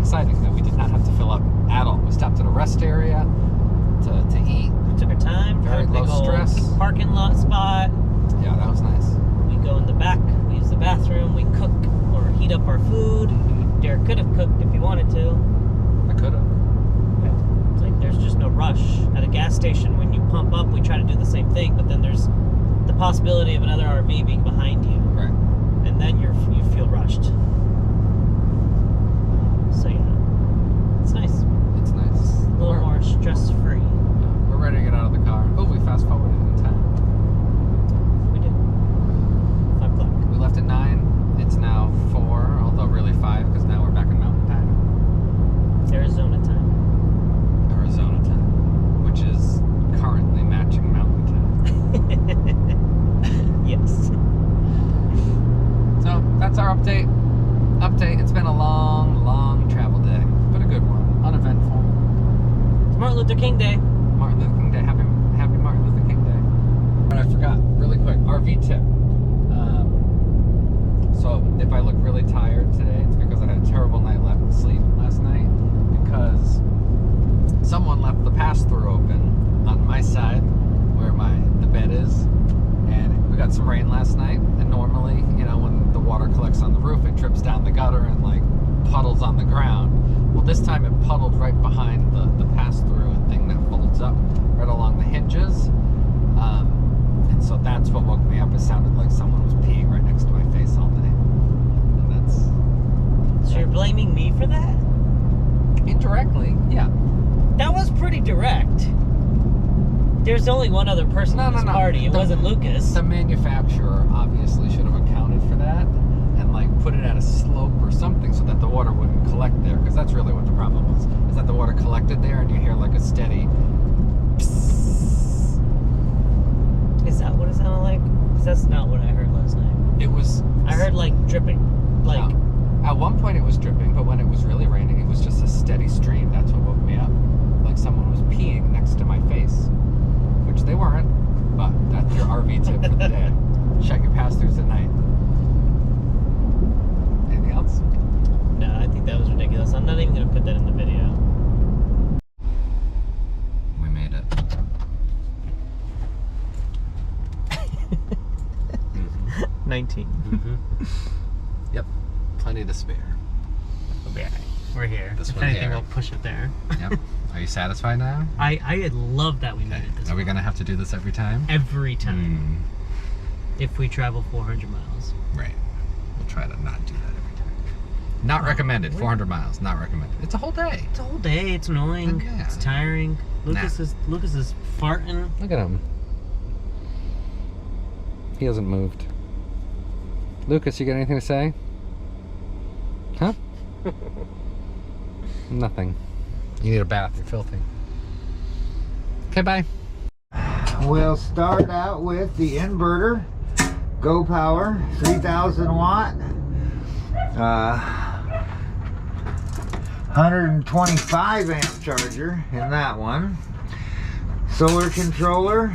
exciting that we did not have to fill up at all. We stopped at a rest area to eat. We took our time. Very low stress. Parking lot spot. Yeah, that was nice. We go in the back. We use the bathroom. We cook or heat up our food. Derek could have cooked if he wanted to. I could have. It's like there's just no rush. At a gas station, when you pump up, we try to do the same thing, but then there's the possibility of another RV being behind you. Right. And then you feel rushed. So yeah, it's nice. It's nice. A little more stress-free. Yeah, we're ready to get out of the car. Oh, we fast forwarded in time. We did. 5 o'clock. We left at 9. It's now 4, although really 5 because now we're back in mountain time. Arizona time. Arizona time, which is currently matching mountain time. Yes. So that's our update. It's been a long travel day, but a good one. Uneventful. It's Martin Luther King Day. Martin Luther King Day. Happy Martin Luther King Day. But I forgot, really quick, RV tip. So if I look really tired today, it's because I had a terrible night sleep last night, because someone left the pass-through open on my side where the bed is, and we got some rain last night, and normally, you know, when the water collects on the roof, it trips down the gutter and like puddles on the ground. Well, this time it puddled right behind the pass-through thing that folds up right along the hinges, and so that's what woke me up. It sounded like someone was peeing right next to my face all day, and that's... So you're blaming me for that? Indirectly, yeah. That was pretty direct. There's only one other person at this party. It wasn't Lucas. The manufacturer obviously should have accounted for that and like put it at a slope or something so that the water wouldn't collect there, because that's really what the problem was. Is that the water collected there and you hear like a steady psss. Is that what it sounded like? 'Cause that's not what I heard last night. It was... I heard like dripping. Like... No. At one point it was dripping, but when it was really raining, it was just a steady stream. That's what woke me up. Like someone was peeing next to my face. Which they weren't, but that's your RV tip for the day. Shut your pass-throughs at night. Anything else? No, I think that was ridiculous. I'm not even going to put that in the video. We made it. 19. Mm-hmm. Yep. Plenty to spare. Okay. We're here. This if one anything, here. I'll push it there. Yep. Are you satisfied now? I love that we made it this Are we far. going to have to do this every time? Every time. If we travel 400 miles. Right. We'll try to not do that every time. Not recommended. 400 miles. Not recommended. It's a whole day. It's a whole day. It's annoying. Yeah. It's tiring. Lucas is farting. Look at him. He hasn't moved. Lucas, you got anything to say? Huh? Nothing. You need a bath. You're filthy. Okay, bye. We'll start out with the inverter. Go Power, 3000 watt. 125 amp charger in that one. Solar controller.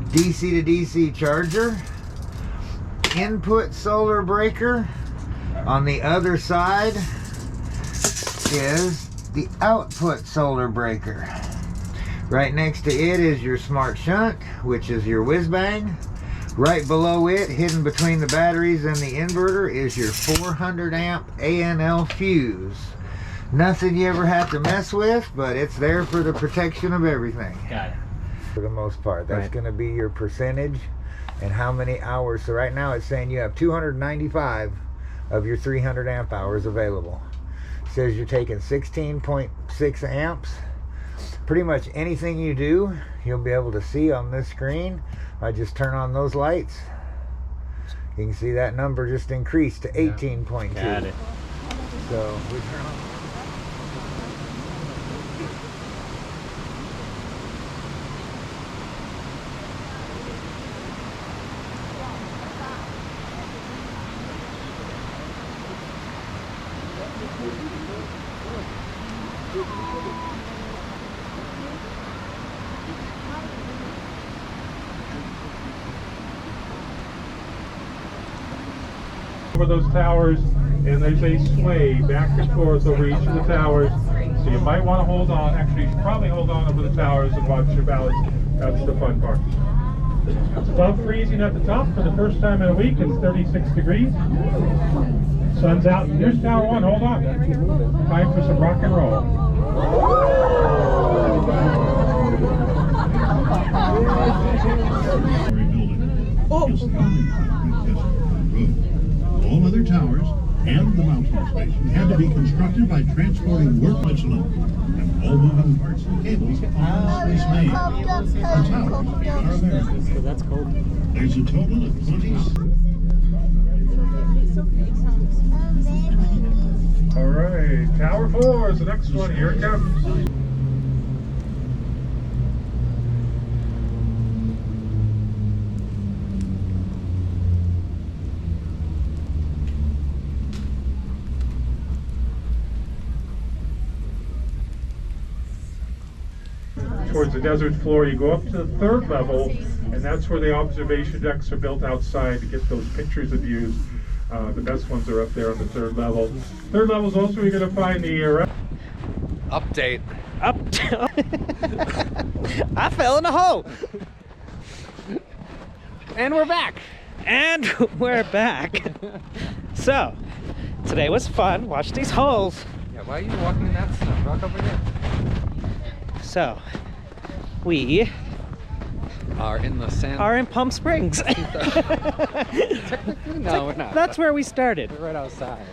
DC to DC charger. Input solar breaker. On the other side is the output solar breaker. Right next to it is your smart shunt, which is your whiz bang. Right below it, hidden between the batteries and the inverter, is your 400 amp ANL fuse. Nothing you ever have to mess with, but it's there for the protection of everything. Got it. For the most part, that's going to be your percentage and how many hours. So right now it's saying you have 295 of your 300 amp hours available. It says you're taking 16.6 amps. Pretty much anything you do, you'll be able to see on this screen. I just turn on those lights. You can see that number just increased to 18.2. Got it. So we turn on. Over those towers, and there's a sway back and forth over each of the towers. So you might want to hold on. Actually, you should probably hold on over the towers and watch your balance. That's the fun part. It's above freezing at the top for the first time in a week. It's 36 degrees. Sun's out. Here's Tower 1. Hold on. Time for some rock and roll. All other towers and the mountain station had to be constructed by transporting workbench load and all moving parts and cables on this made. The towers are American. So that's cold. There's a total of 20. All right, Tower 4 is the next one. Here it comes. Towards the desert floor, you go up to the 3rd level, and that's where the observation decks are built outside to get those pictures of views. The best ones are up there on the 3rd level. 3rd level is also where you're going to find the Update. I fell in a hole. And we're back. And we're back. So, today was fun. Watch these holes. Yeah, why are you walking in that snow? Walk over here. So, we Are in the sand. are in Palm Springs. Technically, no, we're not. That's where we started. We're right outside.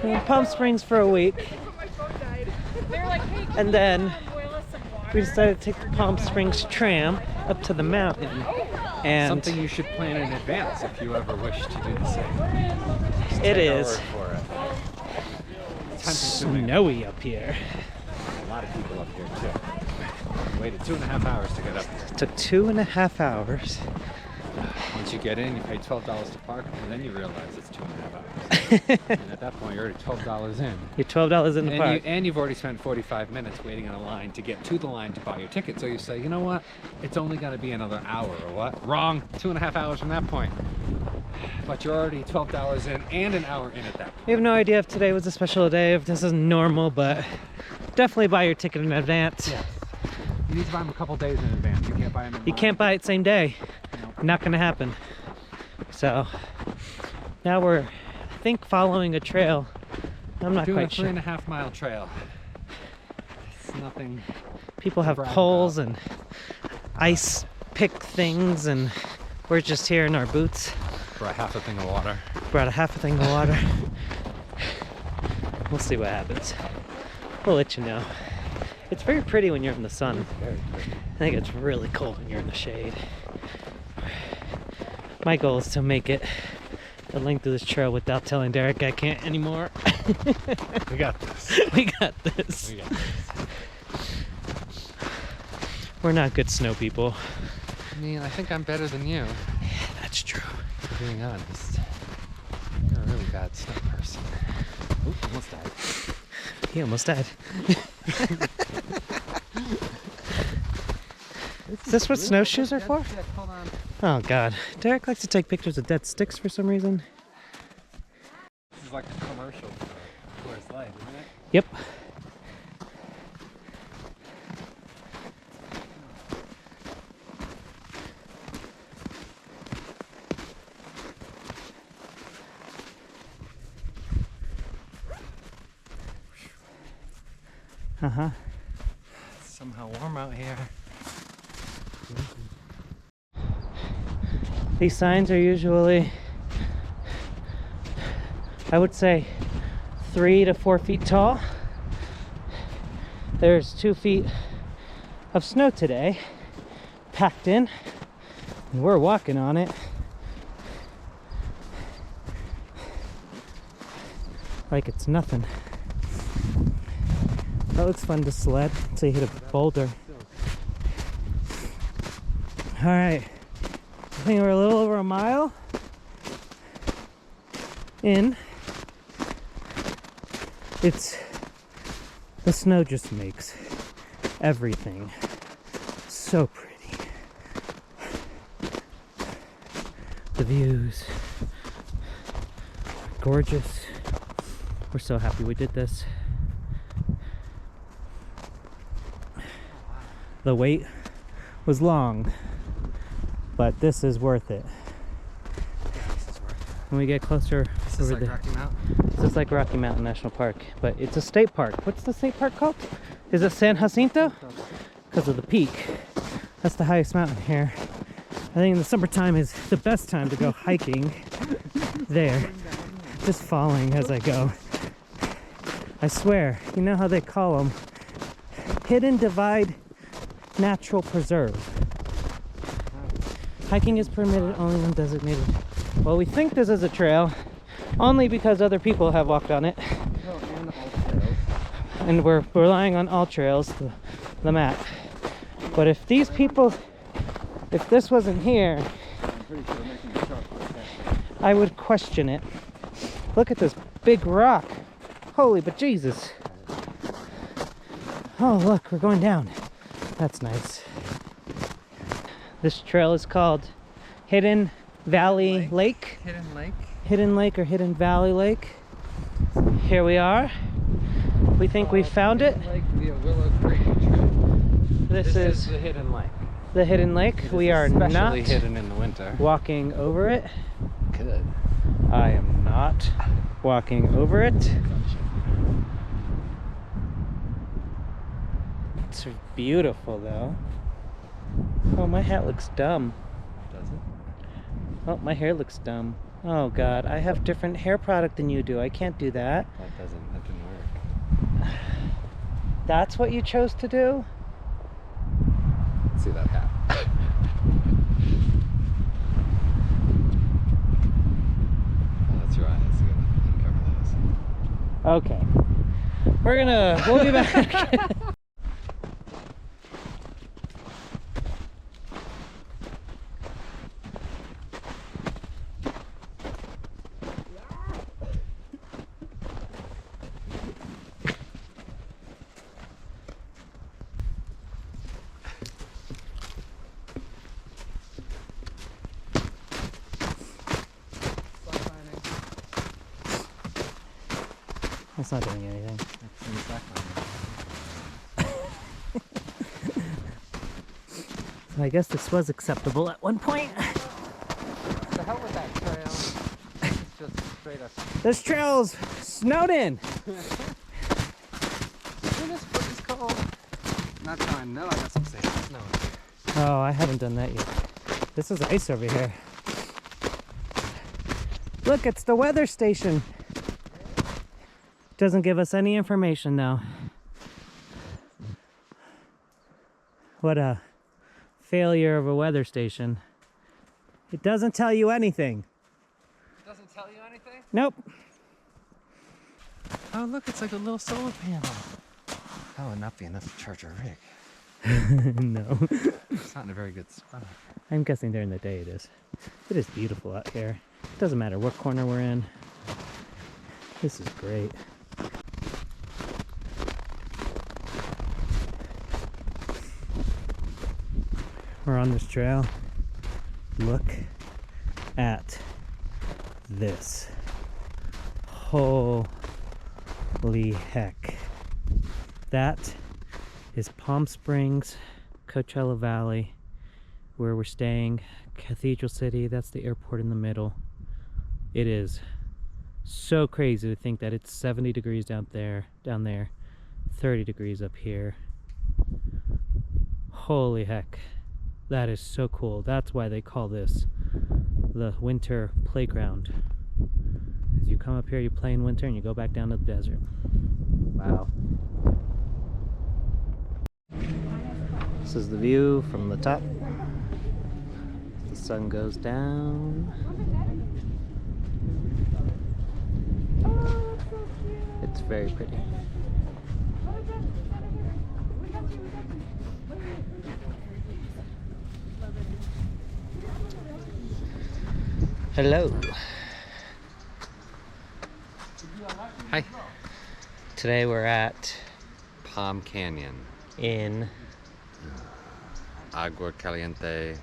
We're in Palm Springs for a week. And then we decided to take the Palm Springs tram up to the mountain. And Something you should plan in advance if you ever wish to do the same. Just it take our is word for it. It's time-consuming. snowy up here. A lot of people up here too. Waited 2.5 hours to get up here. It took 2.5 hours. Once you get in, you pay $12 to park, and then you realize it's 2.5 hours. And at that point, you're already $12 in. You're $12 in the park. And you've already spent 45 minutes waiting in a line to get to the line to buy your ticket. So you say, you know what? It's only going to be another hour or what? Wrong. 2.5 hours from that point. But you're already $12 in and an hour in at that point. We have no idea if today was a special day, if this is normal, but definitely buy your ticket in advance. Yes. You need to buy them a couple days in advance. You can't buy them in You can't buy it same day. Nope. Not gonna happen. So now we're, I think, following a trail. I'm not Doing quite a sure. 3.5 mile trail. It's nothing. People have brag poles about. and ice pick things, and we're just here in our boots. Brought half a thing of water. Brought a half a thing of water. We'll see what happens. We'll let you know. It's very pretty when you're in the sun. Very pretty. I think it's really cold when you're in the shade. My goal is to make it the length of this trail without telling Derek I can't anymore. We got this. We got this. We got this. We're not good snow people. I mean, I think I'm better than you. That's true. For being honest. You're a really bad snow person. Oop, almost died. He almost died. Is this what snowshoes are for? Hold on. Oh god. Derek likes to take pictures of dead sticks for some reason. This is like a commercial for Quartzsite, isn't it? Yep. Uh-huh. It's somehow warm out here. These signs are usually, I would say, 3 to 4 feet tall. There's 2 feet of snow today, packed in, and we're walking on it like it's nothing. That looks fun to sled until you hit a boulder. All right, I think we're a little over a mile in. The snow just makes everything so pretty. The views are gorgeous. We're so happy we did this. The wait was long, but this is worth it. When we get closer This is like Rocky Mountain. This is like Rocky Mountain National Park, but it's a state park. What's the state park called? Is it San Jacinto? Because of the peak. That's the highest mountain here. I think in the summertime is the best time to go hiking there. Just falling as I go. I swear, you know how they call them? Hidden Divide Natural Preserve. Hiking is permitted only when designated. Well, we think this is a trail only because other people have walked on it. And we're relying on All Trails, the map. But if these people, if this wasn't here, I would question it. Look at this big rock. Holy but Jesus. Oh, look, we're going down. That's nice. This trail is called Hidden Valley Lake. Hidden Lake. Hidden Lake or Hidden Valley Lake. Here we are. We think we found it. Lake via Willow Creek Trail. This is the Hidden Lake. the Hidden Lake. We are not Especially hidden in the winter. walking over it. Good. I am not walking over it. It's beautiful though. Oh, my hat looks dumb. Does it? Oh, my hair looks dumb. Oh God, I have different hair product than you do. I can't do that. That didn't work. That's what you chose to do? Let's see that hat. Oh, that's right. Let's uncover those. Okay. We'll be back. It's not doing anything. So I guess this was acceptable at one point. The hell with that trail. It's just straight up. This trail's snowed in. This foot is cold. Not how I know I got some safe snow. Oh, I haven't done that yet. This is ice over here. Look, it's the weather station. Doesn't give us any information though. What a failure of a weather station. It doesn't tell you anything. Doesn't tell you anything? Nope. Oh, look, it's like a little solar panel. That would not be enough to charge a rig. No. It's not in a very good spot. I'm guessing during the day it is. It is beautiful out here. It doesn't matter what corner we're in. This is great. We're on this trail. Look at this. Holy heck. That is Palm Springs, Coachella Valley, where we're staying. Cathedral City, that's the airport in the middle. It is so crazy to think that it's 70 degrees down there, 30 degrees up here. Holy heck. That is so cool. That's why they call this the winter playground. Because you come up here, you play in winter, and you go back down to the desert. Wow. This is the view from the top. The sun goes down. It's very pretty. Hello. Hi. Today we're at Palm Canyon. in Agua Caliente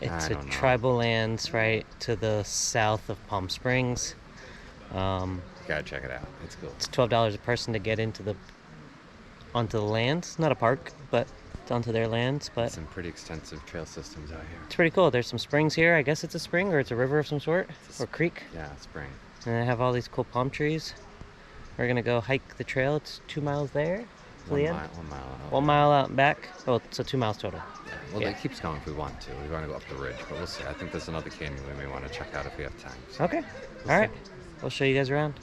It's I a don't know. tribal lands right to the south of Palm Springs. You gotta check it out. It's cool. It's $12 a person to get onto the land. It's not a park, but it's onto their lands. But Some pretty extensive trail systems out here. it's pretty cool. There's some springs here. I guess it's a spring or it's a river of some sort or creek. Yeah, spring. And I have all these cool palm trees. We're gonna go hike the trail. It's 2 miles there to the end. 1 mile out. 1 mile out and back. Oh, so 2 miles total. Well, Yeah. it keeps going if we want to. We want to go up the ridge, but we'll see. I think there's another canyon we may want to check out if we have time. So Okay. All right. We'll show you guys around.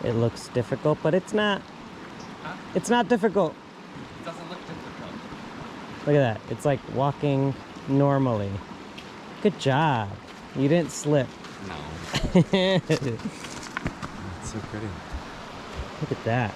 It looks difficult, but it's not. Huh? It's not difficult. It doesn't look difficult. Look at that. It's like walking normally. Good job. You didn't slip. No. Look It's so pretty. at that.